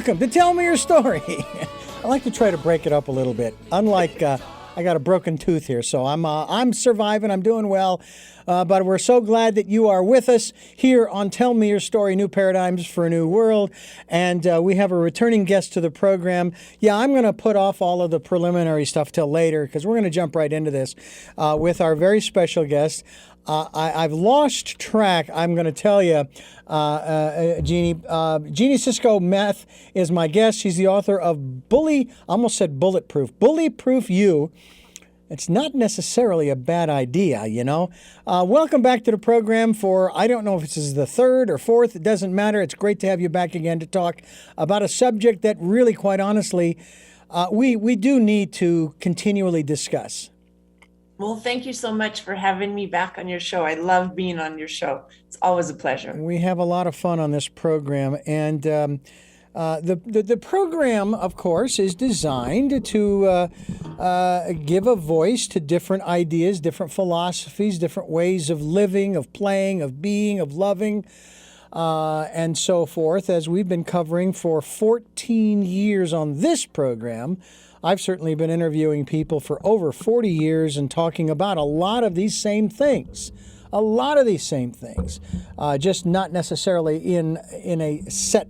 Welcome to Tell Me Your Story. I like to try to break it up a little bit. Unlike, I got a broken tooth here, so I'm surviving. I'm doing well. But we're so glad that you are with us here on Tell Me Your Story, New Paradigms for a New World. And we have a returning guest to the program. Yeah, I'm going to put off all of the preliminary stuff till later because we're going to jump right into this with our very special guest. I've lost track, I'm going to tell you, Jeanie. Jeanie Cisco, Meth, is my guest. She's the author of Bullyproof You. It's not necessarily a bad idea, you know. Welcome back to the program for, I don't know if this is the third or fourth, it doesn't matter. It's great to have you back again to talk about a subject that really, quite honestly, we do need to continually discuss. Well, thank you so much for having me back on your show. I love being on your show. It's always a pleasure. We have a lot of fun on this program, and the program, of course, is designed to give a voice to different ideas, different philosophies, different ways of living, of playing, of being, of loving, and so forth, as we've been covering for 14 years on this program. I've certainly been interviewing people for over 40 years and talking about a lot of these same things. Just not necessarily in a set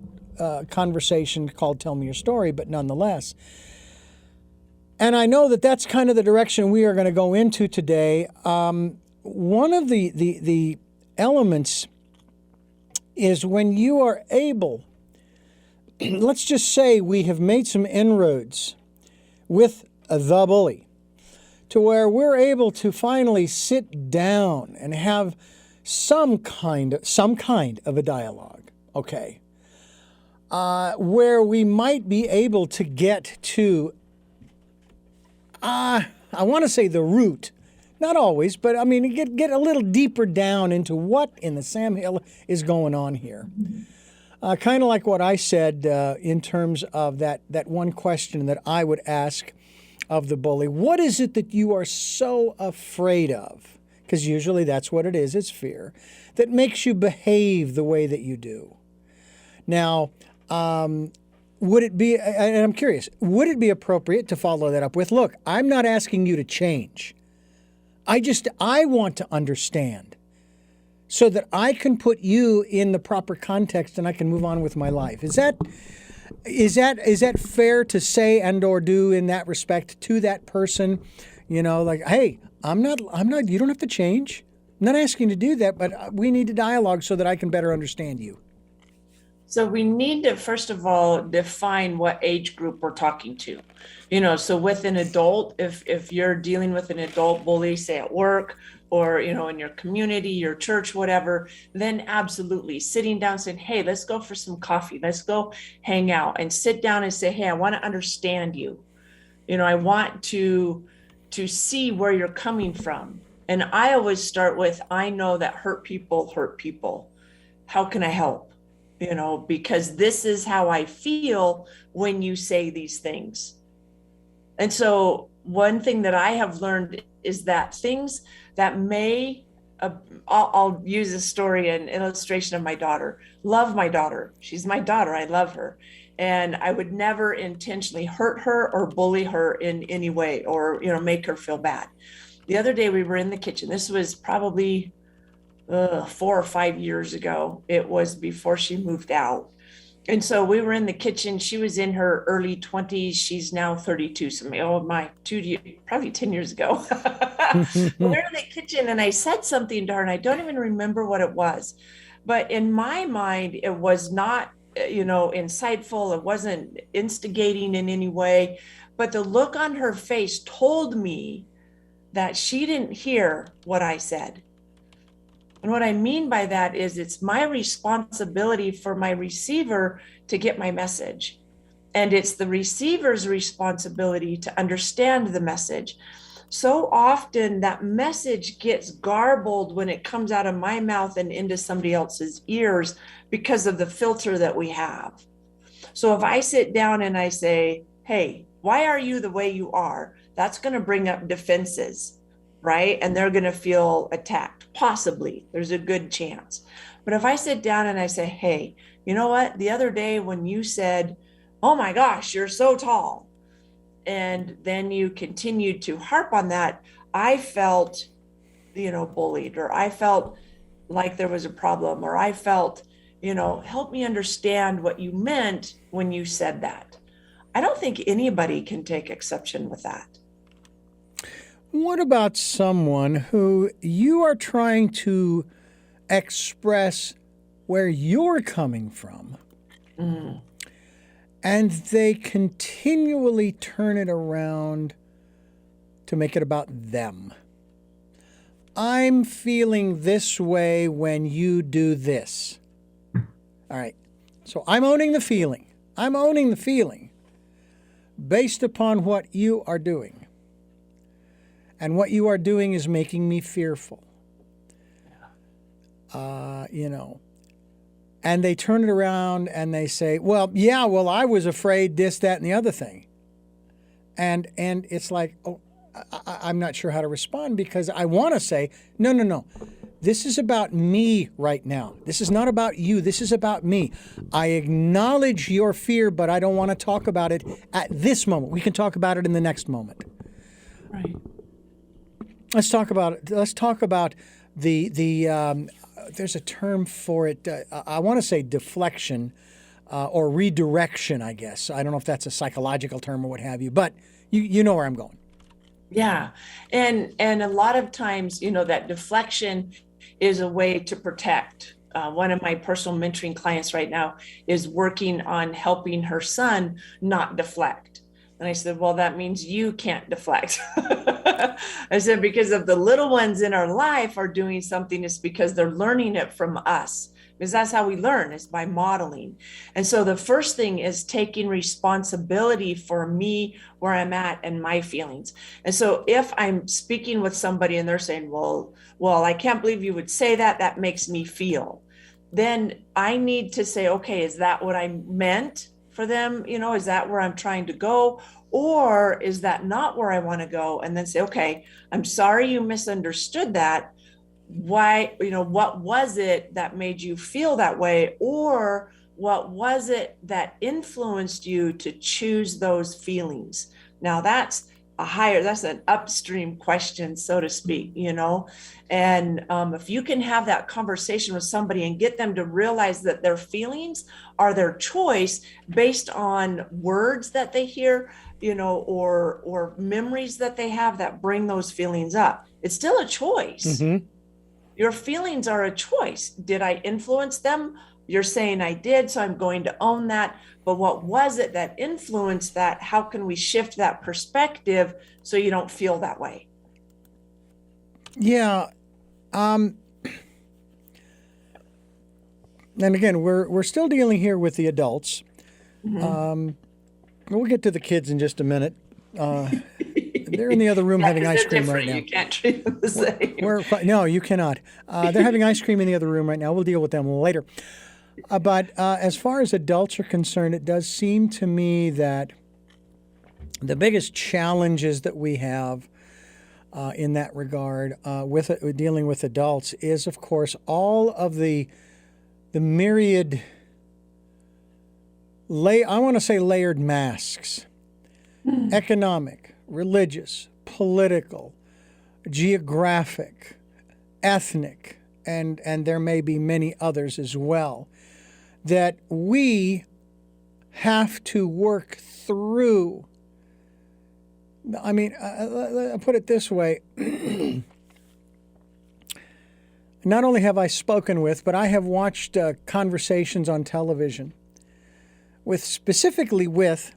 conversation called Tell Me Your Story, but nonetheless. And I know that that's kind of the direction we are going to go into today. One of the elements is when you are able, let's just say we have made some inroads with the bully, to where we're able to finally sit down and have some kind of a dialogue, okay, where we might be able to get to, I want to say the root, not always, but I mean, get a little deeper down into what in the Sam Hill is going on here. Kind of like what I said in terms of that one question that I would ask of the bully. What is it that you are so afraid of? Because usually that's what it is. It's fear that makes you behave the way that you do. Now, would it be, and I'm curious, would it be appropriate to follow that up with, look, I'm not asking you to change. I want to understand, so that I can put you in the proper context and I can move on with my life. Is that fair to say and or do in that respect to that person? You know, like, hey, I'm not, you don't have to change. I'm not asking you to do that, but we need to dialogue so that I can better understand you. So we need to, first of all, define what age group we're talking to. You know, so with an adult, if you're dealing with an adult bully, say at work, or, you know, in your community, your church, whatever, then absolutely sitting down saying, hey, let's go for some coffee. Let's go hang out and sit down and say, hey, I want to understand you. You know, I want to see where you're coming from. And I always start with, I know that hurt people hurt people. How can I help? You know, because this is how I feel when you say these things. And so one thing that I have learned is that things that may, I'll use a story, an illustration of my daughter. Love my daughter. She's my daughter. I love her. And I would never intentionally hurt her or bully her in any way, or, you know, make her feel bad. The other day we were in the kitchen. This was probably 4 or 5 years ago. It was before she moved out. And so we were in the kitchen. She was in her early 20s. She's now 32. So probably 10 years ago. We're in the kitchen and I said something to her and I don't even remember what it was. But in my mind, it was not, you know, insightful. It wasn't instigating in any way. But the look on her face told me that she didn't hear what I said. And what I mean by that is it's my responsibility for my receiver to get my message. And it's the receiver's responsibility to understand the message. So often that message gets garbled when it comes out of my mouth and into somebody else's ears because of the filter that we have. So if I sit down and I say, hey, why are you the way you are? That's going to bring up defenses, right? And they're going to feel attacked. Possibly. There's a good chance. But if I sit down and I say, hey, you know what? The other day when you said oh my gosh, you're so tall. And then you continued to harp on that. I felt, bullied, or I felt like there was a problem, or I felt, help me understand what you meant when you said that. I don't think anybody can take exception with that. What about someone who you are trying to express where you're coming from, and they continually turn it around to make it about them? I'm feeling this way when you do this. All right. So I'm owning the feeling. I'm owning the feeling based upon what you are doing. And what you are doing is making me fearful. And they turn it around and they say, well, I was afraid this, that, and the other thing. And it's like, oh, I'm not sure how to respond, because I want to say, no. This is about me right now. This is not about you. This is about me. I acknowledge your fear, but I don't want to talk about it at this moment. We can talk about it in the next moment. Right. Let's talk about it. Let's talk about the there's a term for it. I want to say deflection or redirection, I guess. I don't know if that's a psychological term or what have you, but you know where I'm going. Yeah. And a lot of times, that deflection is a way to protect. One of my personal mentoring clients right now is working on helping her son not deflect. And I said, well, that means you can't deflect. I said, because if the little ones in our life are doing something, it's because they're learning it from us. Because that's how we learn, is by modeling. And so the first thing is taking responsibility for me, where I'm at, and my feelings. And so if I'm speaking with somebody and they're saying, well, I can't believe you would say that, that makes me feel, then I need to say, okay, is that what I meant for them? Is that where I'm trying to go? Or is that not where I want to go? And then say, okay, I'm sorry you misunderstood that. Why, what was it that made you feel that way? Or what was it that influenced you to choose those feelings? Now that's an upstream question, so to speak, and if you can have that conversation with somebody and get them to realize that their feelings are their choice based on words that they hear, or memories that they have that bring those feelings up, it's still a choice. Mm-hmm. Your feelings are a choice. Did I influence them? You're saying I did, so I'm going to own that. But what was it that influenced that? How can we shift that perspective so you don't feel that way? Yeah. And again, we're still dealing here with the adults. Mm-hmm. We'll get to the kids in just a minute. They're in the other room having ice cream right now. You can't treat them the same. No, you cannot. They're having ice cream in the other room right now. We'll deal with them later. But as far as adults are concerned, it does seem to me that the biggest challenges that we have in that regard with dealing with adults is, of course, all of the myriad, I want to say layered masks, economic, religious, political, geographic, ethnic, and there may be many others as well, that we have to work through. I mean, I'll put it this way. Not only have I spoken with, but I have watched conversations on television specifically with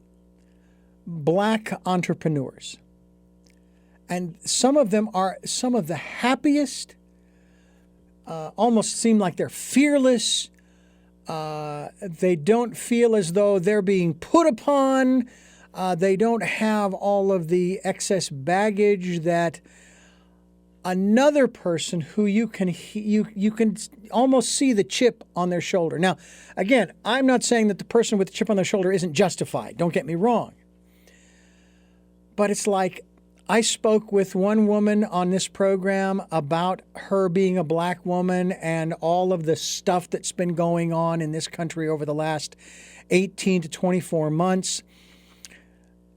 Black entrepreneurs. And some of them are some of the happiest, almost seem like they're fearless. They don't feel as though they're being put upon. They don't have all of the excess baggage that another person who you can almost see the chip on their shoulder. Now, again, I'm not saying that the person with the chip on their shoulder isn't justified. Don't get me wrong. But it's like, I spoke with one woman on this program about her being a black woman and all of the stuff that's been going on in this country over the last 18 to 24 months.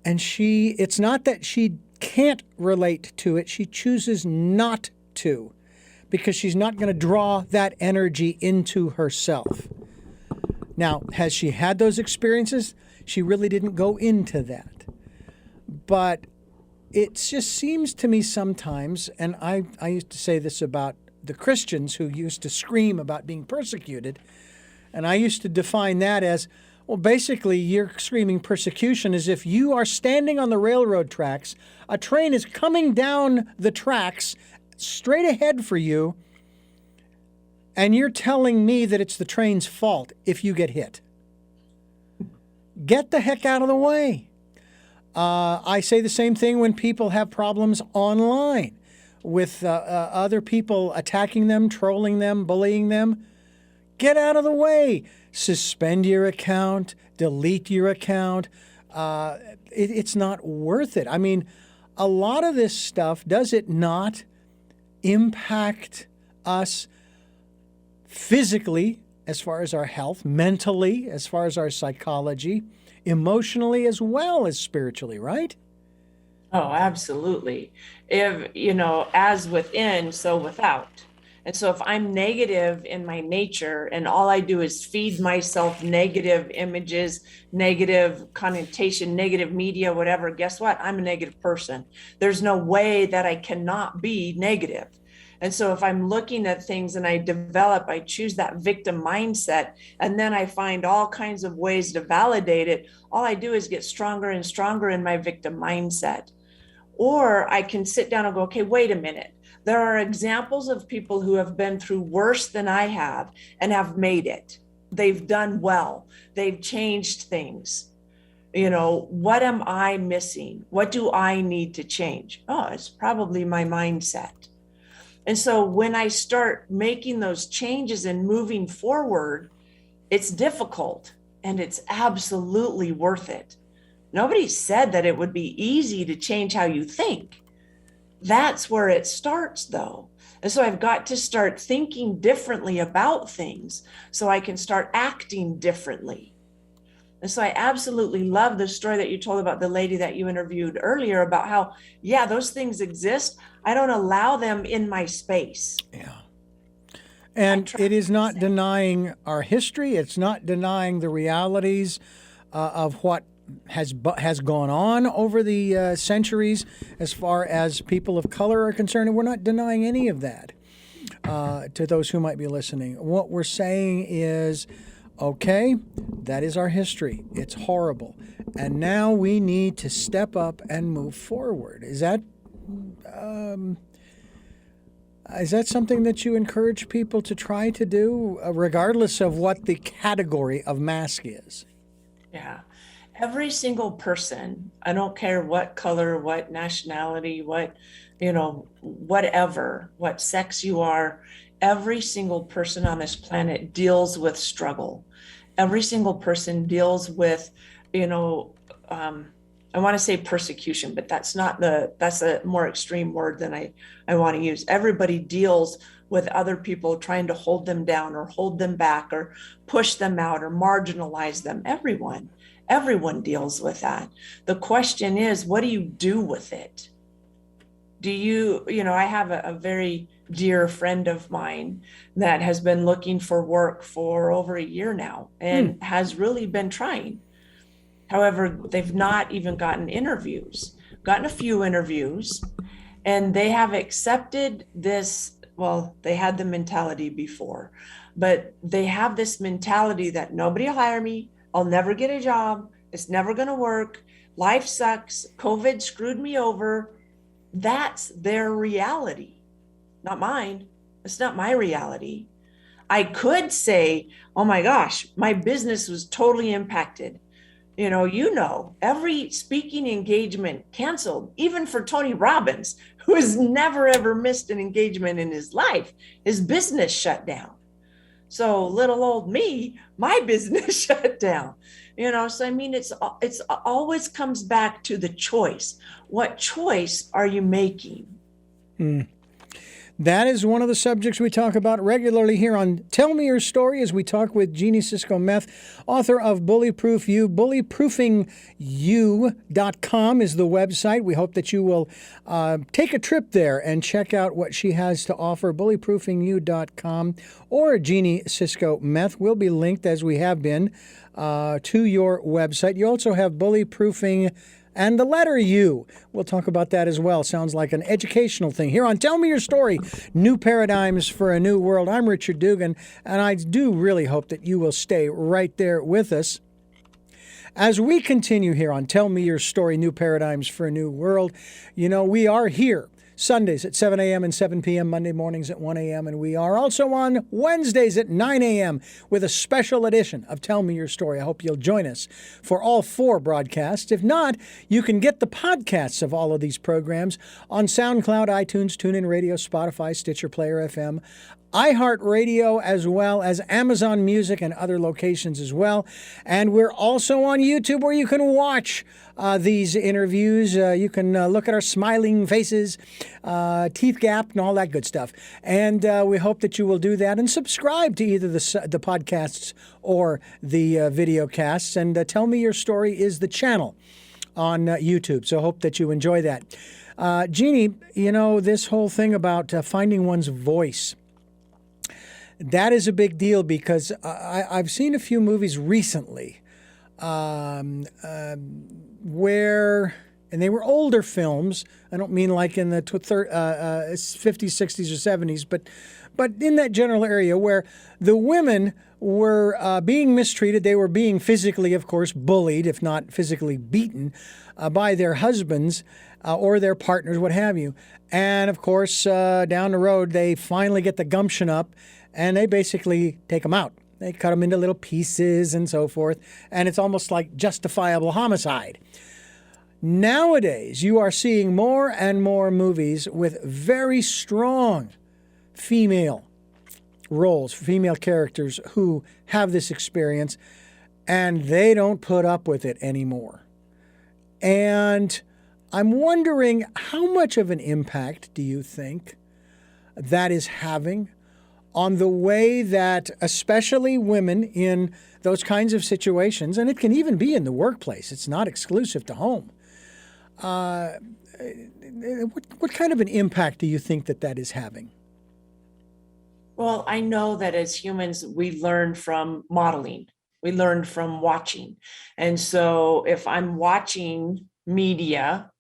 And it's not that she can't relate to it, she chooses not to, because she's not going to draw that energy into herself. Now, has she had those experiences? She really didn't go into that. But it just seems to me sometimes, and I used to say this about the Christians who used to scream about being persecuted, and I used to define that as, well, basically, you're screaming persecution as if you are standing on the railroad tracks, a train is coming down the tracks straight ahead for you, and you're telling me that it's the train's fault if you get hit. Get the heck out of the way. I say the same thing when people have problems online with other people attacking them, trolling them, bullying them. Get out of the way. Suspend your account, delete your account. It's not worth it. I mean, a lot of this stuff, does it not impact us physically as far as our health, mentally as far as our psychology, emotionally as well as spiritually, right? Oh, absolutely. If, as within, so without. And so if I'm negative in my nature and all I do is feed myself negative images, negative connotation, negative media, whatever, guess what? I'm a negative person. There's no way that I cannot be negative. And so if I'm looking at things and I choose that victim mindset, and then I find all kinds of ways to validate it, all I do is get stronger and stronger in my victim mindset. Or I can sit down and go, okay, wait a minute. There are examples of people who have been through worse than I have and have made it. They've done well. They've changed things. What am I missing? What do I need to change? Oh, it's probably my mindset. And so when I start making those changes and moving forward, it's difficult and it's absolutely worth it. Nobody said that it would be easy to change how you think. That's where it starts, though. And so I've got to start thinking differently about things so I can start acting differently. And so I absolutely love the story that you told about the lady that you interviewed earlier about how, yeah, those things exist. I don't allow them in my space. Yeah. And it is not denying our history. It's not denying the realities of what has gone on over the centuries as far as people of color are concerned. And we're not denying any of that to those who might be listening. What we're saying is, okay, that is our history. It's horrible. And now we need to step up and move forward. Is that something that you encourage people to try to do, regardless of what the category of mask is? Yeah. Every single person, I don't care what color, what nationality, what, whatever, what sex you are, every single person on this planet deals with struggle. Every single person deals with, I want to say persecution, but that's a more extreme word than I want to use. Everybody deals with other people trying to hold them down or hold them back or push them out or marginalize them. Everyone deals with that. The question is, what do you do with it? I have a very dear friend of mine that has been looking for work for over a year now and has really been trying. However, they've not even gotten a few interviews, and they have accepted this. Well, they had the mentality before, but they have this mentality that nobody will hire me. I'll never get a job. It's never going to work. Life sucks. COVID screwed me over. That's their reality, not mine. It's not my reality. I could say, oh my gosh, my business was totally impacted. Every speaking engagement canceled, even for Tony Robbins, who has never, ever missed an engagement in his life. His business shut down. So little old me, my business shut down. So I mean, it's always comes back to the choice. What choice are you making? That is one of the subjects we talk about regularly here on Tell Me Your Story as we talk with Jeanie Cisco Meth, author of Bullyproof You. Bullyproofingyou.com is the website. We hope that you will take a trip there and check out what she has to offer. Bullyproofingyou.com or Jeanie Cisco Meth will be linked, as we have been, to your website. You also have Bullyproofing and the letter U. We'll talk about that as well. Sounds like an educational thing. Here on Tell Me Your Story, New Paradigms for a New World. I'm Richard Dugan, and I do really hope that you will stay right there with us. As we continue here on Tell Me Your Story, New Paradigms for a New World, we are here Sundays at 7 a.m. and 7 p.m., Monday mornings at 1 a.m., and we are also on Wednesdays at 9 a.m. with a special edition of Tell Me Your Story. I hope you'll join us for all 4 broadcasts. If not, you can get the podcasts of all of these programs on SoundCloud, iTunes, TuneIn Radio, Spotify, Stitcher, Player FM, iHeartRadio, as well as Amazon Music and other locations as well. And we're also on YouTube where you can watch these interviews. You can look at our smiling faces, teeth gap, and all that good stuff. And we hope that you will do that and subscribe to either the podcasts or the video casts. And Tell Me Your Story is the channel on YouTube. So hope that you enjoy that. Jeanie, this whole thing about finding one's voice, that is a big deal because I've seen a few movies recently where, and they were older films. I don't mean like in the 50s, 60s, or 70s, but in that general area where the women were being mistreated. They were being physically, of course, bullied, if not physically beaten, by their husbands or their partners, what have you. And, of course, down the road, they finally get the gumption up, and they basically take them out. They cut them into little pieces and so forth, and it's almost like justifiable homicide. Nowadays, you are seeing more and more movies with very strong female roles, female characters who have this experience, and they don't put up with it anymore. And I'm wondering, how much of an impact do you think that is having on the way that especially women in those kinds of situations, and it can even be in the workplace, it's not exclusive to home, what kind of an impact do you think that is having? Well, I know that as humans, we learn from modeling. We learn from watching. And so if I'm watching media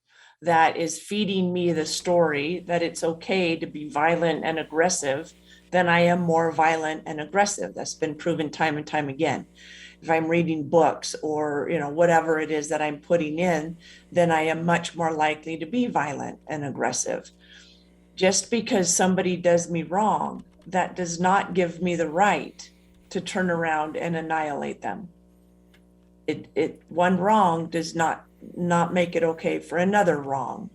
that is feeding me the story that it's okay to be violent and aggressive, then I am more violent and aggressive. That's been proven time and time again. If I'm reading books or, whatever it is that I'm putting in, then I am much more likely to be violent and aggressive. Just because somebody does me wrong, that does not give me the right to turn around and annihilate them. One wrong does not make it okay for another wrong.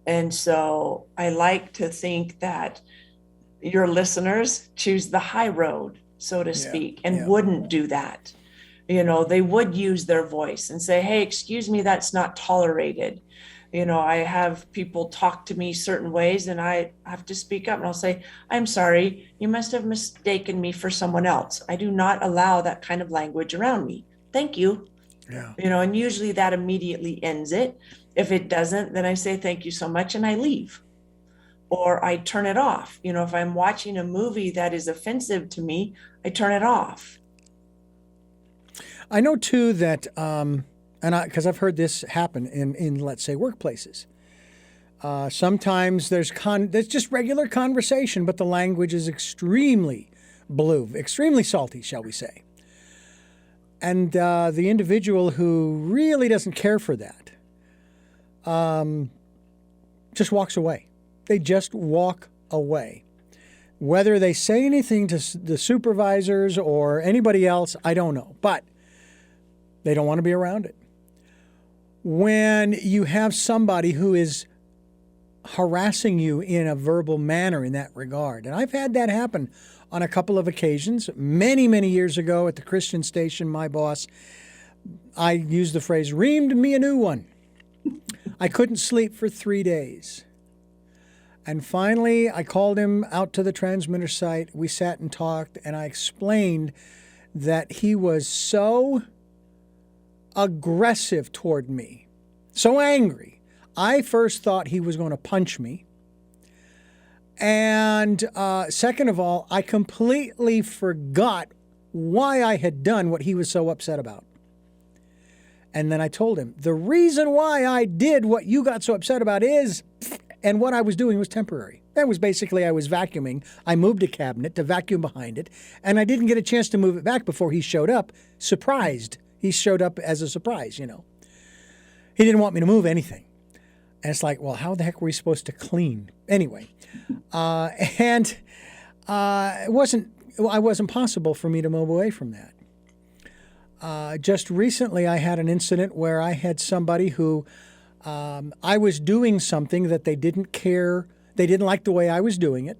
And so I like to think that your listeners choose the high road, so to speak, and wouldn't do that. They would use their voice and say, hey, excuse me, that's not tolerated. I have people talk to me certain ways and I have to speak up and I'll say, I'm sorry, you must have mistaken me for someone else. I do not allow that kind of language around me. Thank you. Yeah. And usually that immediately ends it. If it doesn't, then I say, thank you so much. And I leave. Or I turn it off. If I'm watching a movie that is offensive to me, I turn it off. I know too that, because I've heard this happen in let's say workplaces. Sometimes there's just regular conversation, but the language is extremely blue, extremely salty, shall we say. And the individual who really doesn't care for that just walks away. They just walk away. Whether they say anything to the supervisors or anybody else, I don't know. But they don't want to be around it. When you have somebody who is harassing you in a verbal manner in that regard. And I've had that happen on a couple of occasions. Many, many years ago at the Christian station, my boss, I used the phrase, reamed me a new one. I couldn't sleep for 3 days. And finally, I called him out to the transmitter site. We sat and talked, and I explained that he was so aggressive toward me, so angry. I first thought he was going to punch me. And second of all, I completely forgot why I had done what he was so upset about. And then I told him, the reason why I did what you got so upset about is, and what I was doing was temporary. That was basically, I was vacuuming. I moved a cabinet to vacuum behind it, and I didn't get a chance to move it back before he showed up, surprised. He showed up as a surprise, you know. He didn't want me to move anything. And it's like, well, how the heck were we supposed to clean? Anyway, it wasn't possible for me to move away from that. Just recently, I had an incident where I had somebody who I was doing something that they didn't care. They didn't like the way I was doing it.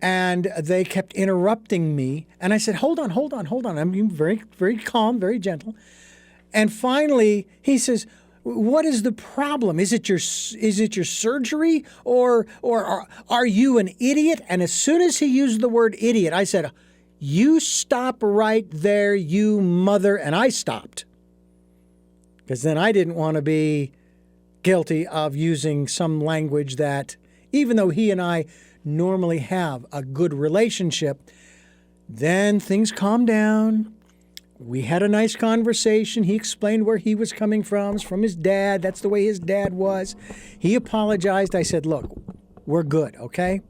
And they kept interrupting me. And I said, hold on. I'm being very, very calm, very gentle. And finally, he says, what is the problem? Is it your surgery, or are you an idiot? And as soon as he used the word idiot, I said, you stop right there, you mother. And I stopped. Because then I didn't want to be guilty of using some language that, even though he and I normally have a good relationship, then things calmed down. We had a nice conversation. He explained where he was coming from. It's from his dad. That's the way his dad was. He apologized. I said, look, we're good, okay?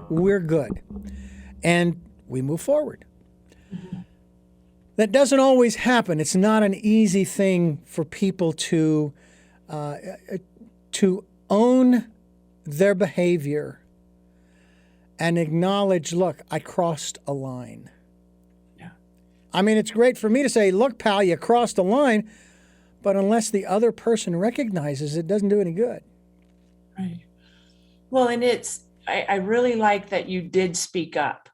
We're good. And we move forward. That doesn't always happen. It's not an easy thing for people to own their behavior and acknowledge, look, I crossed a line. I mean, it's great for me to say, look, pal, you crossed the line, but unless the other person recognizes it, it doesn't do any good. Right. Well, and I really like that you did speak up.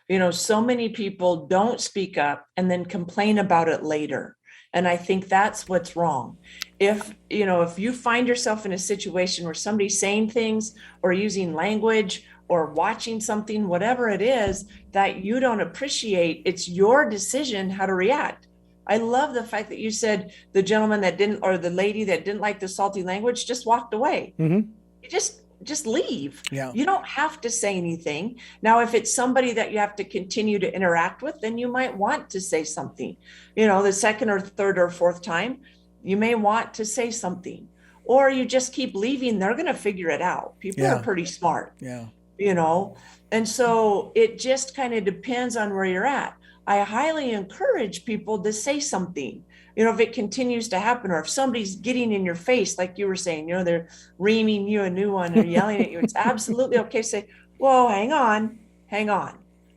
You know, so many people don't speak up and then complain about it later. And I think that's what's wrong. If you find yourself in a situation where somebody's saying things or using language or watching something, whatever it is that you don't appreciate, it's your decision how to react. I love the fact that you said the gentleman that didn't, or the lady that didn't like the salty language just walked away. Mm-hmm. You just leave. Yeah. You don't have to say anything. Now, if it's somebody that you have to continue to interact with, then you might want to say something. You know, the second or third or fourth time, you may want to say something. Or you just keep leaving. They're going to figure it out. People are pretty smart. Yeah. You know, and so it just kind of depends on where you're at. I highly encourage people to say something. You know, if it continues to happen, or if somebody's getting in your face, like you were saying, you know, they're reaming you a new one or yelling at you, it's absolutely okay to say, whoa, hang on.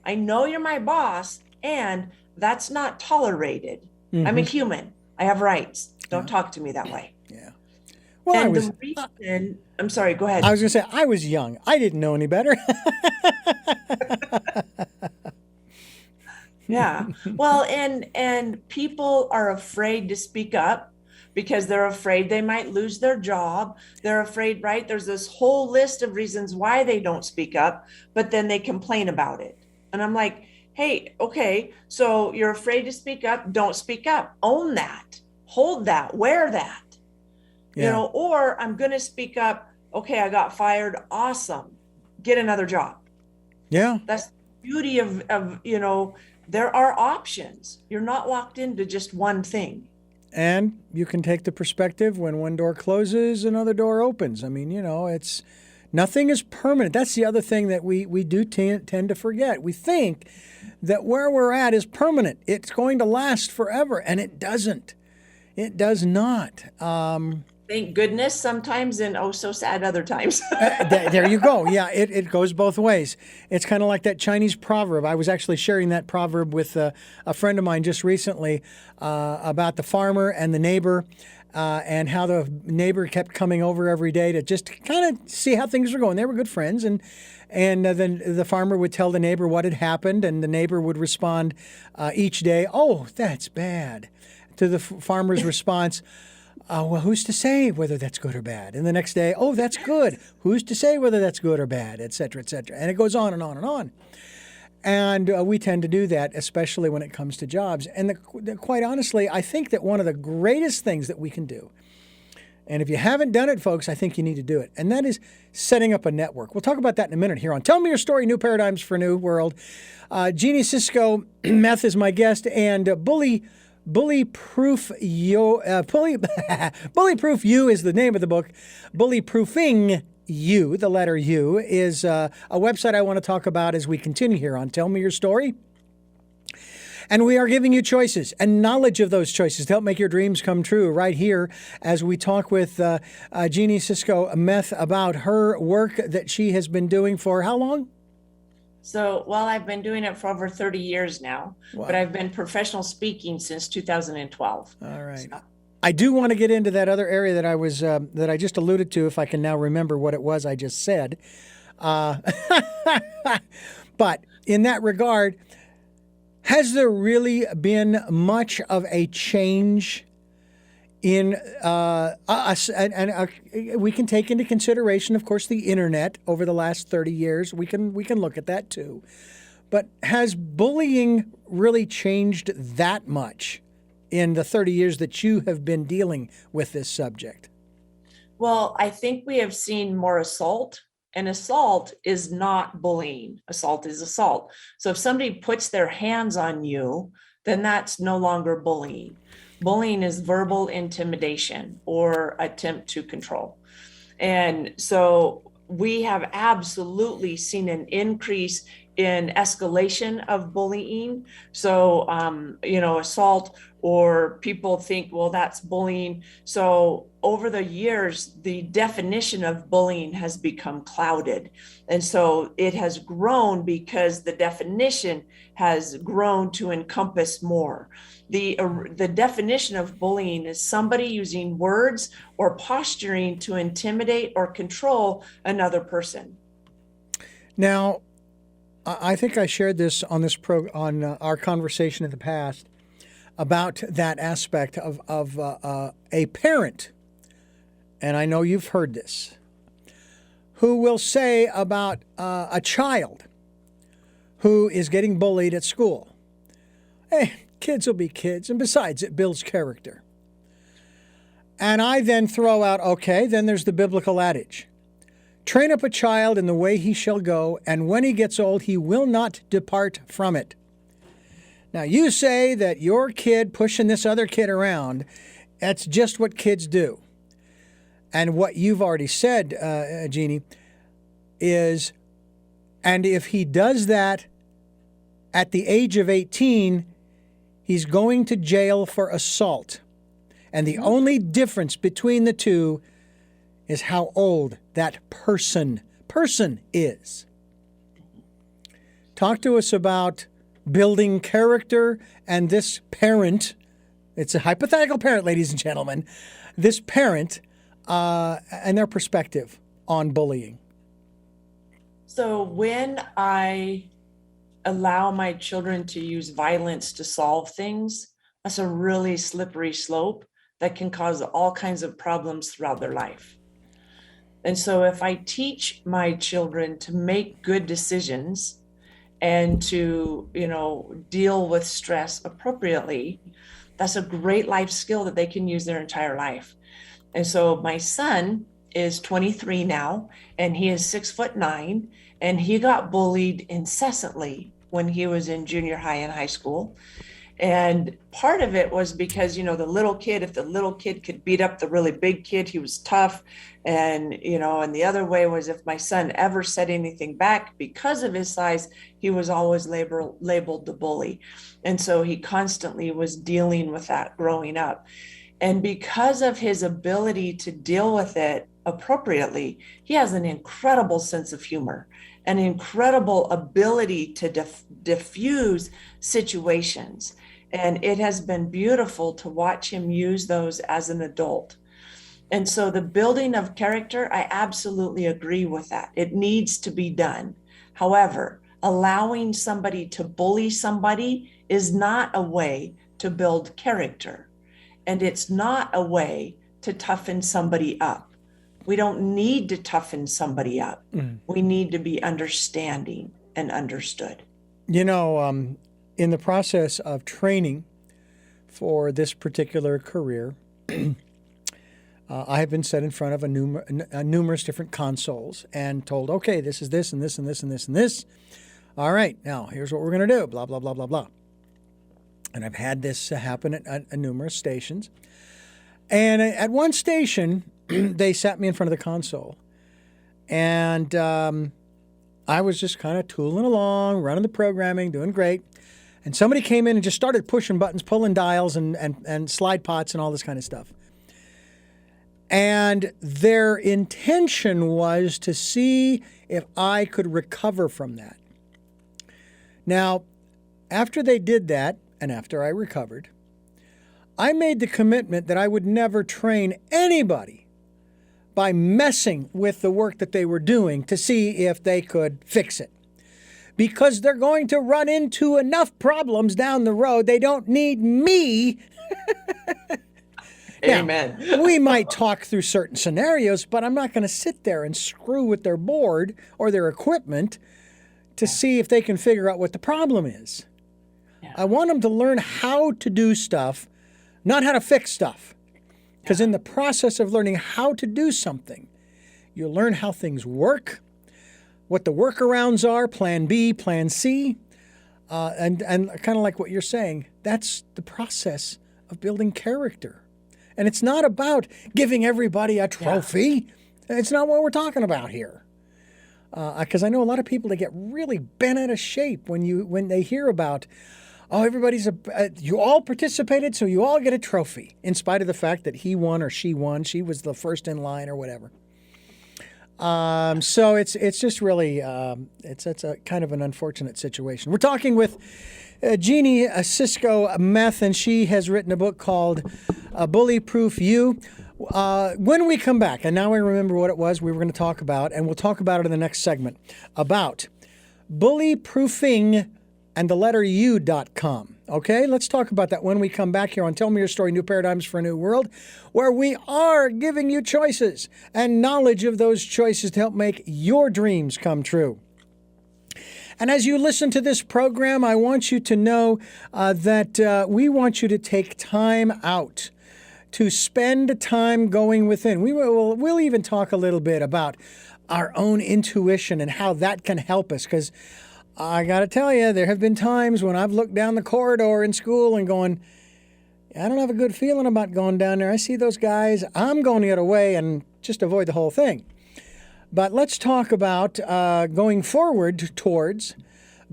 I know you're my boss, and that's not tolerated. Mm-hmm. I'm a human. I have rights. Don't talk to me that way. Yeah. Well, and the reason, I'm sorry, go ahead. I was going to say, I was young. I didn't know any better. Yeah. Well, and people are afraid to speak up because they're afraid they might lose their job. They're afraid, right? There's this whole list of reasons why they don't speak up, but then they complain about it. And I'm like, hey, okay, so you're afraid to speak up. Don't speak up. Own that. Hold that. Wear that. Yeah. You know, or I'm going to speak up. Okay, I got fired. Awesome. Get another job. Yeah. That's the beauty of you know, there are options. You're not locked into just one thing. And you can take the perspective when one door closes, another door opens. I mean, you know, it's nothing is permanent. That's the other thing that we do tend to forget. We think that where we're at is permanent. It's going to last forever, and it doesn't. It does not. Thank goodness sometimes, and oh, so sad other times. There you go. Yeah, it goes both ways. It's kind of like that Chinese proverb. I was actually sharing that proverb with a friend of mine just recently about the farmer and the neighbor. And how the neighbor kept coming over every day to just kind of see how things were going. They were good friends, and then the farmer would tell the neighbor what had happened, and the neighbor would respond each day, "Oh, that's bad," to the farmer's response. Well, who's to say whether that's good or bad? And the next day, oh, that's good. Who's to say whether that's good or bad, et cetera, et cetera. And it goes on and on and on. And we tend to do that, especially when it comes to jobs. And quite honestly, I think that one of the greatest things that we can do, and if you haven't done it, folks, I think you need to do it, and that is setting up a network. We'll talk about that in a minute here on Tell Me Your Story, New Paradigms for a New World. Jeanie, Cisco, Meth is my guest, and Bullyproof You is the name of the book. Bullyproofing You, the letter U, is a website I want to talk about as we continue here on Tell Me Your Story. And we are giving you choices and knowledge of those choices to help make your dreams come true right here as we talk with Jeanie Cisco Meth about her work that she has been doing for how long? So, well, I've been doing it for over 30 years now, Wow. but I've been professional speaking since 2012. All right. So, I do want to get into that other area that I just alluded to, if I can now remember what it was I just said. But in that regard, has there really been much of a change in us? And we can take into consideration, of course, the internet over the last 30 years. We can look at that too. But has bullying really changed that much in the 30 years that you have been dealing with this subject? well, I think we have seen more assault, and assault is not bullying. Assault is assault. So if somebody puts their hands on you, then that's no longer bullying. Bullying is verbal intimidation or attempt to control. And so we have absolutely seen an increase in escalation of bullying. So, assault, or people think, well, that's bullying. So over the years, the definition of bullying has become clouded. And so it has grown because the definition has grown to encompass more. The definition of bullying is somebody using words or posturing to intimidate or control another person. Now, I think I shared this on on our conversation in the past about that aspect of a parent, and I know you've heard this, who will say about a child who is getting bullied at school, "Hey, kids will be kids, and besides, it builds character." And I then throw out, okay, then there's the biblical adage, "Train up a child in the way he shall go, and when he gets old, he will not depart from it." Now, you say that your kid pushing this other kid around, that's just what kids do. And what you've already said, Jeanie, is, and if he does that at the age of 18, he's going to jail for assault. And the only difference between the two is how old that person is. Talk to us about building character and this parent. It's a hypothetical parent, ladies and gentlemen. This parent and their perspective on bullying. So when I allow my children to use violence to solve things, that's a really slippery slope that can cause all kinds of problems throughout their life. And so if I teach my children to make good decisions and to, deal with stress appropriately, that's a great life skill that they can use their entire life. And so my son is 23 now, and he is 6'9", and he got bullied incessantly when he was in junior high and high school. And part of it was because, if the little kid could beat up the really big kid, he was tough. And, and the other way was if my son ever said anything back because of his size, he was always labeled the bully. And so he constantly was dealing with that growing up. And because of his ability to deal with it appropriately, he has an incredible sense of humor, an incredible ability to diffuse situations. And it has been beautiful to watch him use those as an adult. And so the building of character, I absolutely agree with that. It needs to be done. However, allowing somebody to bully somebody is not a way to build character. And it's not a way to toughen somebody up. We don't need to toughen somebody up. We need to be understanding and understood. In the process of training for this particular career, I have been set in front of numerous different consoles and told, okay, this is this and this and this and this and this. All right, now here's what we're going to do, blah, blah, blah, blah, blah. And I've had this happen at numerous stations. And at one station, they sat me in front of the console. And I was just kind of tooling along, running the programming, doing great. And somebody came in and just started pushing buttons, pulling dials and slide pots and all this kind of stuff. And their intention was to see if I could recover from that. Now, after they did that, and after I recovered, I made the commitment that I would never train anybody by messing with the work that they were doing to see if they could fix it. Because they're going to run into enough problems down the road. They don't need me. Amen. Now, we might talk through certain scenarios, but I'm not going to sit there and screw with their board or their equipment to see if they can figure out what the problem is. Yeah. I want them to learn how to do stuff, not how to fix stuff. Because in the process of learning how to do something, you learn how things work, what the workarounds are, plan B, plan C, and kind of like what you're saying, that's the process of building character. And it's not about giving everybody a trophy. Yeah. It's not what we're talking about here. Because I know a lot of people that get really bent out of shape when they hear about, oh, everybody's you all participated, so you all get a trophy, in spite of the fact that he won or she won. She was the first in line or whatever. So it's just really it's a kind of an unfortunate situation. We're talking with Jeanie, Cisco, Meth, and she has written a book called Bully Proof You. When we come back, and now I remember what it was we were going to talk about, and we'll talk about it in the next segment, about bully proofing and the letter U.com. Okay, let's talk about that when we come back here on Tell Me Your Story, New Paradigms for a New World, where we are giving you choices and knowledge of those choices to help make your dreams come true. And as you listen to this program, I want you to know that we want you to take time out to spend time going within. We'll even talk a little bit about our own intuition and how that can help us, because I got to tell you, there have been times when I've looked down the corridor in school and going, I don't have a good feeling about going down there. I see those guys. I'm going to get away and just avoid the whole thing. But let's talk about going forward towards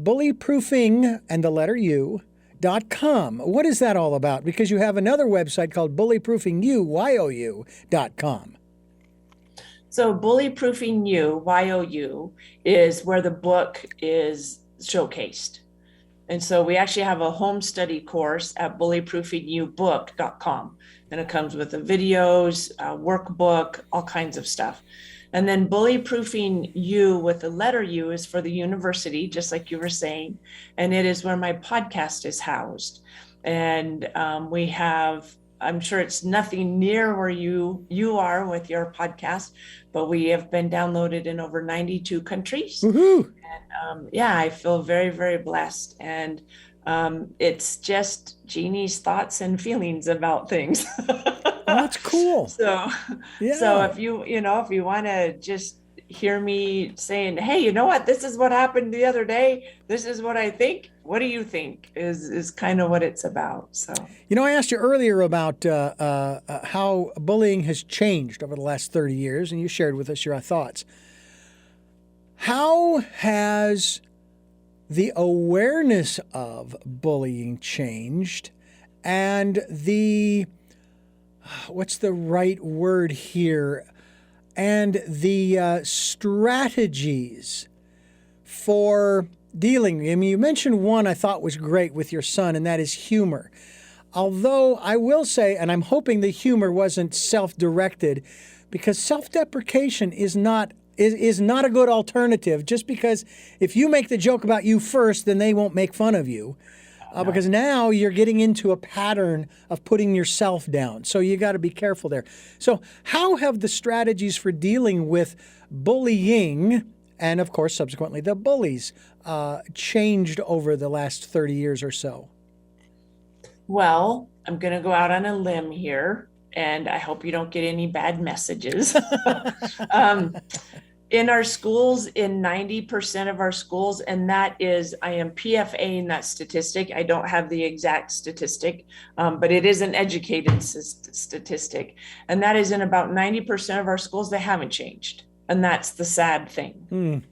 bullyproofing and the letter U.com. What is that all about? Because you have another website called bullyproofing.com. So Bullyproofing You, YOU, is where the book is showcased. And so we actually have a home study course at bullyproofingyoubook.com. And it comes with the videos, a workbook, all kinds of stuff. And then Bullyproofing You with the letter U is for the university, just like you were saying. And it is where my podcast is housed. And we have, I'm sure it's nothing near where you are with your podcast, but we have been downloaded in over 92 countries. Woohoo! And I feel very, very blessed. And it's just Jeannie's thoughts and feelings about things. Oh, that's cool. So if you want to just hear me saying, hey, you know what, this is what happened the other day, this is what I think, what do you think, is kind of what it's about. So I asked you earlier about how bullying has changed over the last 30 years, and you shared with us your thoughts. How has the awareness of bullying changed, and the what's the right word here? And the strategies for dealing. I mean, you mentioned one I thought was great with your son, and that is humor. Although I will say, and I'm hoping the humor wasn't self-directed, because self-deprecation is not a good alternative. Just because if you make the joke about you first, then they won't make fun of you. Because now you're getting into a pattern of putting yourself down. So you got to be careful there. So how have the strategies for dealing with bullying and, of course, subsequently the bullies changed over the last 30 years or so? Well, I'm going to go out on a limb here, and I hope you don't get any bad messages. In our schools, in 90% of our schools, and that is, I am PFA-ing that statistic. I don't have the exact statistic, but it is an educated statistic. And that is in about 90% of our schools, they haven't changed. And that's the sad thing.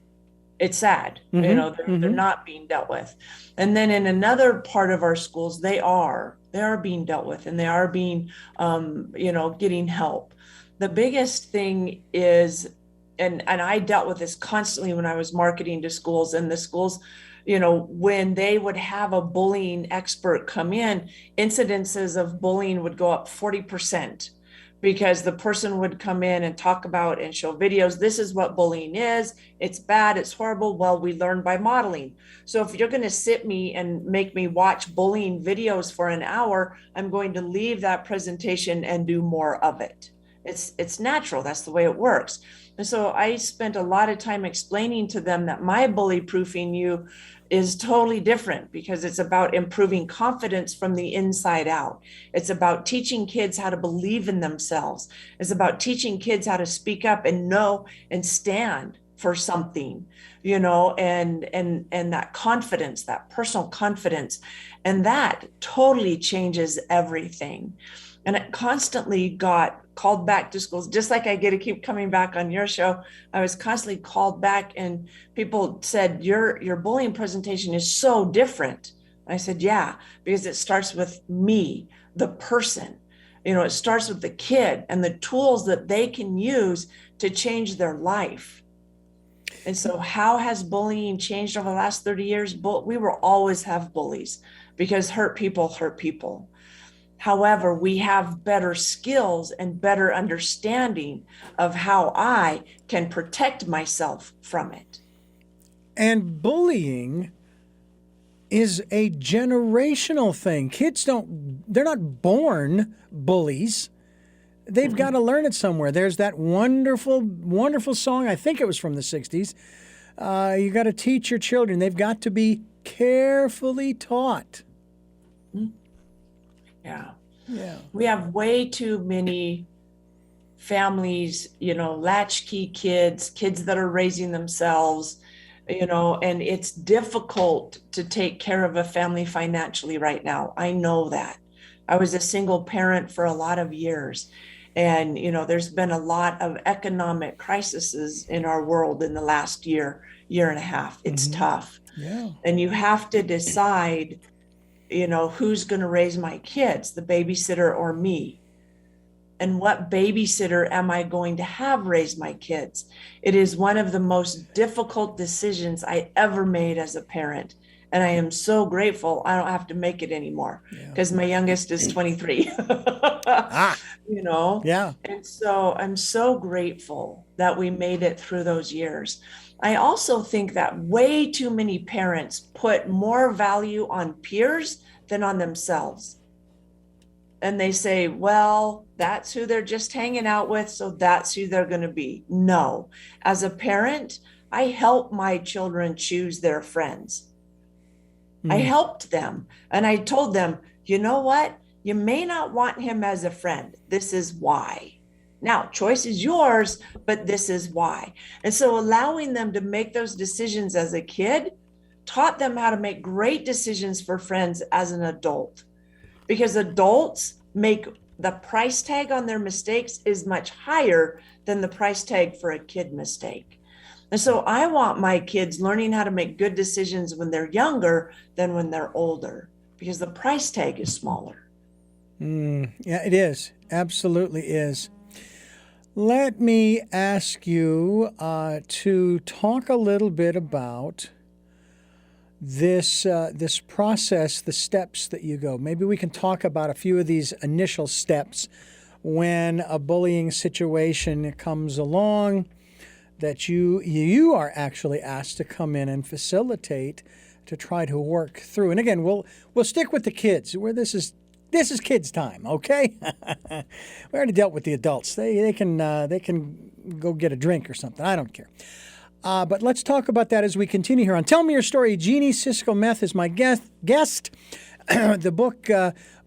It's sad, they're not being dealt with. And then in another part of our schools, they are being dealt with, and they are being, getting help. The biggest thing is, and I dealt with this constantly when I was marketing to schools, and the schools, when they would have a bullying expert come in, incidences of bullying would go up 40%, because the person would come in and talk about and show videos. This is what bullying is. It's bad. It's horrible. Well, we learn by modeling. So if you're going to sit me and make me watch bullying videos for an hour, I'm going to leave that presentation and do more of it. It's natural. That's the way it works. And so I spent a lot of time explaining to them that my bully proofing you is totally different, because it's about improving confidence from the inside out. It's about teaching kids how to believe in themselves. It's about teaching kids how to speak up and know and stand for something, and that confidence, that personal confidence. And that totally changes everything. And it constantly got called back to schools, just like I get to keep coming back on your show. I was constantly called back, and people said, your bullying presentation is so different. I said, yeah, because it starts with me, the person. It starts with the kid and the tools that they can use to change their life. And so how has bullying changed over the last 30 years? We will always have bullies, because hurt people hurt people. However, we have better skills and better understanding of how I can protect myself from it. And bullying is a generational thing. Kids they're not born bullies. They've got to learn it somewhere. There's that wonderful, wonderful song, I think it was from the 60s. You got to teach your children. They've got to be carefully taught. Yeah. Yeah. We have way too many families, latchkey kids that are raising themselves, and it's difficult to take care of a family financially right now. I know that. I was a single parent for a lot of years. And, there's been a lot of economic crises in our world in the last year and a half. It's tough. Yeah. And you have to decide, who's going to raise my kids, the babysitter or me? And what babysitter am I going to have raise my kids? It is one of the most difficult decisions I ever made as a parent. And I am so grateful I don't have to make it anymore, because my youngest is 23. Yeah. And so I'm so grateful that we made it through those years. I also think that way too many parents put more value on peers than on themselves. And they say, well, that's who they're just hanging out with, so that's who they're going to be. No, as a parent, I help my children choose their friends. I helped them, and I told them, you know what? You may not want him as a friend. This is why. Now, choice is yours, but this is why. And so allowing them to make those decisions as a kid taught them how to make great decisions for friends as an adult. Because adults make the price tag on their mistakes is much higher than the price tag for a kid mistake. And so I want my kids learning how to make good decisions when they're younger than when they're older, because the price tag is smaller. Yeah, it is. Absolutely is. Let me ask you to talk a little bit about this process, the steps that you go. Maybe we can talk about a few of these initial steps when a bullying situation comes along that you are actually asked to come in and facilitate to try to work through. And again, we'll stick with the kids where this is kids time, okay? We already dealt with the adults. They can go get a drink or something. I don't care. But let's talk about that as we continue here on Tell Me Your Story. Jeanie, Cisco, Meth is my guest. The book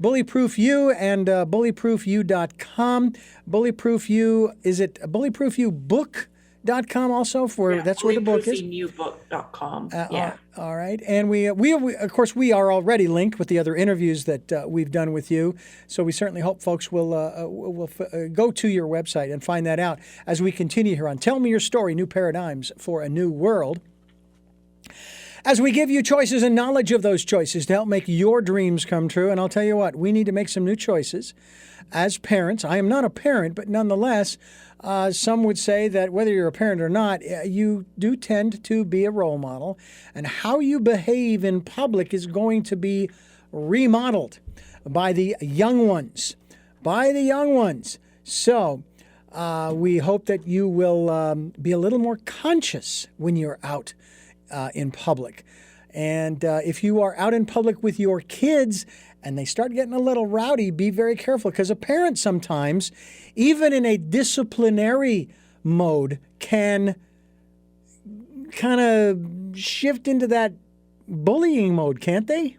Bullyproof You and bullyproofyou.com. Bullyproof You, is it bullyproofyoubook.com also? That's where the book is. Bullyproofyoubook.com. All right. And we of course, we are already linked with the other interviews that we've done with you. So we certainly hope folks will go to your website and find that out as we continue here on Tell Me Your Story, New Paradigms for a New World. As we give you choices and knowledge of those choices to help make your dreams come true. And I'll tell you what, we need to make some new choices as parents. I am not a parent, but nonetheless, some would say that whether you're a parent or not, you do tend to be a role model. And how you behave in public is going to be remodeled by the young ones. So we hope that you will be a little more conscious when you're out in public. And if you are out in public with your kids and they start getting a little rowdy, be very careful, because a parent sometimes, even in a disciplinary mode, can kind of shift into that bullying mode, can't they?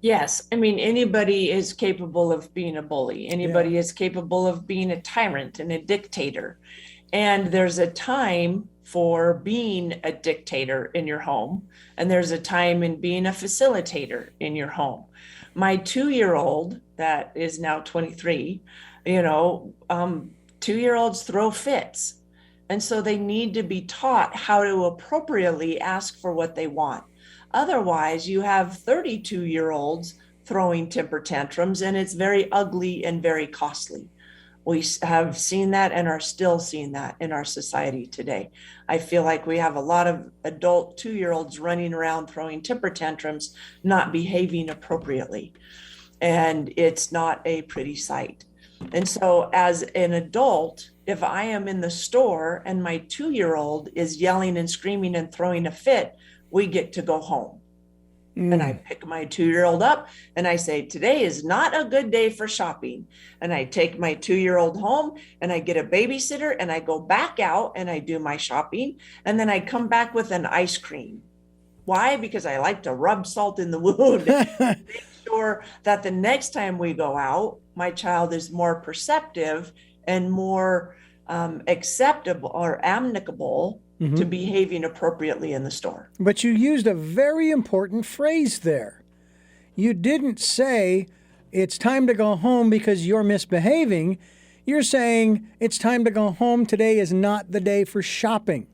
Yes. I mean, anybody is capable of being a bully. Anybody is capable of being a tyrant and a dictator. And there's a time for being a dictator in your home, and there's a time in being a facilitator in your home. My 2-year-old, that is now 23, 2-year-olds throw fits. And so they need to be taught how to appropriately ask for what they want. Otherwise, you have 32-year-olds throwing temper tantrums, and it's very ugly and very costly. We have seen that and are still seeing that in our society today. I feel like we have a lot of adult 2-year-olds running around throwing temper tantrums, not behaving appropriately. And it's not a pretty sight. And so as an adult, if I am in the store and my 2-year-old is yelling and screaming and throwing a fit, we get to go home. And I pick my 2-year-old up and I say, today is not a good day for shopping. And I take my 2-year-old home and I get a babysitter and I go back out and I do my shopping. And then I come back with an ice cream. Why? Because I like to rub salt in the wound. Make sure that the next time we go out, my child is more perceptive and more acceptable or amicable to behaving appropriately in the store. But you used a very important phrase there. You didn't say it's time to go home because you're misbehaving. You're saying it's time to go home. Today is not the day for shopping.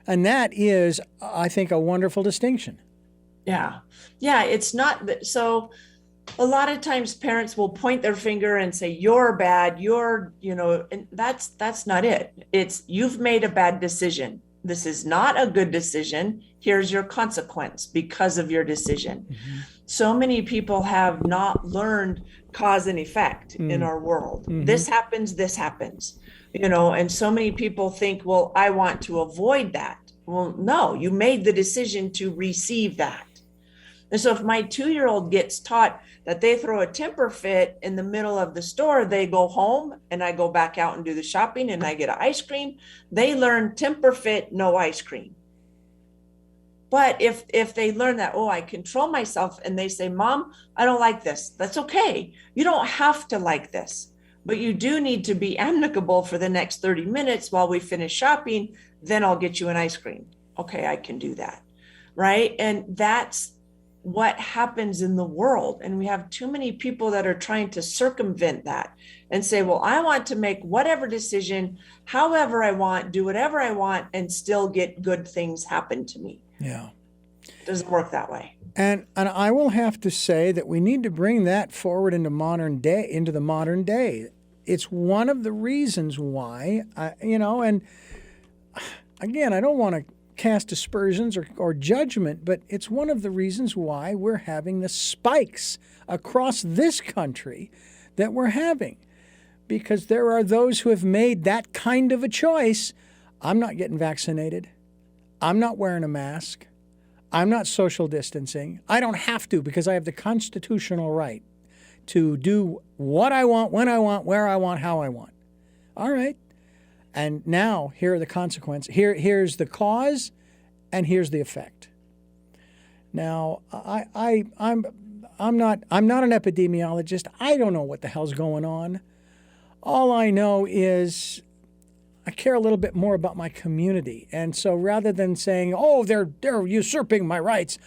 And that is, I think, a wonderful distinction. Yeah. Yeah, it's not that. So a lot of times parents will point their finger and say, you're bad, and that's not it. It's, you've made a bad decision. This is not a good decision. Here's your consequence because of your decision. So many people have not learned cause and effect in our world. This happens, and so many people think, well, I want to avoid that. Well, no, you made the decision to receive that. And so if my 2-year-old gets taught that they throw a temper fit in the middle of the store, they go home and I go back out and do the shopping and I get an ice cream, they learn temper fit, no ice cream. But if they learn that, I control myself, and they say, Mom, I don't like this. That's okay. You don't have to like this, but you do need to be amicable for the next 30 minutes while we finish shopping. Then I'll get you an ice cream. Okay, I can do that. Right. And that's what happens in the world. And we have too many people that are trying to circumvent that and say, well, I want to make whatever decision, however I want, do whatever I want, and still get good things happen to me. Yeah. It doesn't work that way. And I will have to say that we need to bring that forward into the modern day. It's one of the reasons why and again, I don't want to cast aspersions or judgment, but it's one of the reasons why we're having the spikes across this country that we're having. Because there are those who have made that kind of a choice. I'm not getting vaccinated. I'm not wearing a mask. I'm not social distancing. I don't have to because I have the constitutional right to do what I want, when I want, where I want, how I want. All right. And now here are the consequences. Here's the cause, and here's the effect. Now, I'm not an epidemiologist. I don't know what the hell's going on. All I know is I care a little bit more about my community. And so rather than saying, oh, they're usurping my rights,